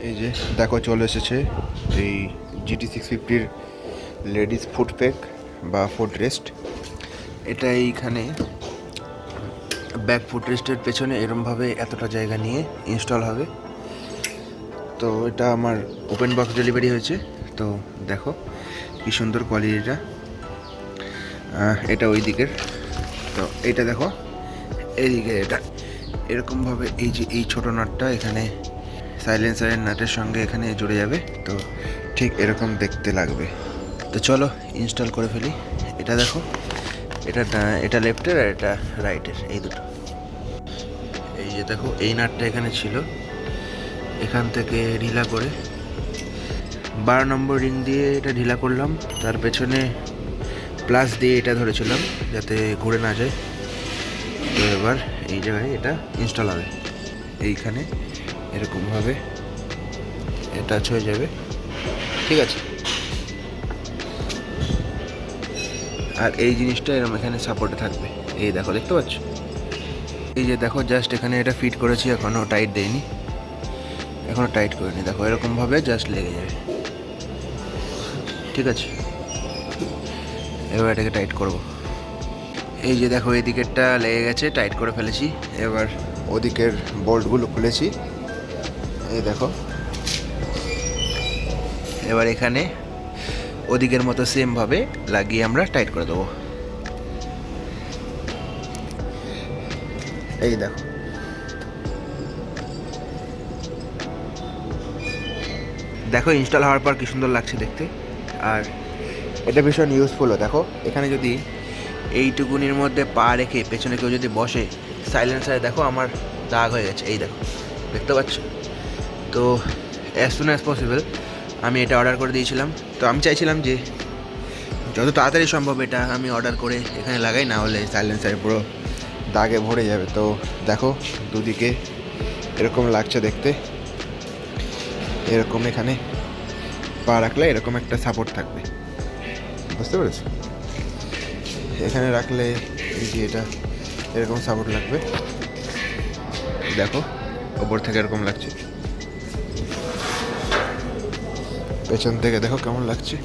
এই যে দেখো চলে এসেছে এই GT650-র লেডিস ফুট প্যাক বা ফুট রেস্ট। এটা এইখানে ব্যাক ফুট রেস্টের পেছনে এরমভাবে এতটা জায়গা নিয়ে ইনস্টল হবে। তো এটা আমার ওপেন বক্স ডেলিভারি হয়েছে। তো দেখো কি সুন্দর কোয়ালিটিটা। এটা ওই দিকের। তো এটা দেখো এইদিকে এটা এরকমভাবে এই যে এই ছোটো নাটটা এখানে সাইলেন্সারের নাটের সঙ্গে এখানে জুড়ে যাবে। তো ঠিক এরকম দেখতে লাগবে। তো চলো ইনস্টল করে ফেলি। এটা দেখো এটা লেফটের আর এটা রাইটের, এই দুটো। এই যে দেখো এই নাটটা এখানে ছিল, এখান থেকে ঢিলা করে 12 নম্বর রিং দিয়ে এটা ঢিলা করলাম। তার পেছনে প্লাস দিয়ে এটা ধরেছিলাম যাতে ঘুরে না যায়। তো এবার এই জায়গায় এটা ইনস্টল হবে। এইখানে এরকমভাবে টাচ হয়ে যাবে, ঠিক আছে। আর এই জিনিসটা এরকম এখানে সাপোর্টে থাকবে। এই দেখো, দেখতে পাচ্ছ? এই যে দেখো জাস্ট এখানে এটা ফিট করেছি, এখনও টাইট দেয়নি, এখনও টাইট করিনি। দেখো এরকমভাবে জাস্ট লেগে যাবে, ঠিক আছে। এবার এটাকে টাইট করব। এই যে দেখো এই দিকেরটা লেগে গেছে, টাইট করে ফেলেছি। এবার ওদিকের বোল্টগুলো খুলেছি, এই দেখো। এবার এখানে ওদিকের মতো সেমভাবে লাগিয়ে আমরা টাইট করে দেবো। এই দেখো, দেখো ইনস্টল হওয়ার পর কি সুন্দর লাগছে দেখতে। আর এটা ভীষণ ইউজফুলও। দেখো এখানে যদি এইটুকুনির মধ্যে পা রেখে পেছনে কেউ যদি বসে, সাইলেন্সারে দেখো আমার দাগ হয়ে গেছে, এই দেখো, দেখতে পাচ্ছ? তো অ্যাজ সুন অ্যাজ পসিবল আমি এটা অর্ডার করে দিয়েছিলাম। তো আমি চাইছিলাম যে যত তাড়াতাড়ি সম্ভব এটা আমি অর্ডার করে এখানে লাগাই, না হলে সাইলেন্সারে পুরো দাগে ভরে যাবে। তো দেখো দুদিকে এরকম লাগছে দেখতে। এরকম এখানে পা রাখলে এরকম একটা সাপোর্ট থাকবে, বুঝতে পেরেছো? এখানে রাখলে এই যে এটা এরকম সাপোর্ট লাগবে। দেখো ওপর থেকে এরকম লাগছে, পেছন থেকে দেখো কেমন লাগছে।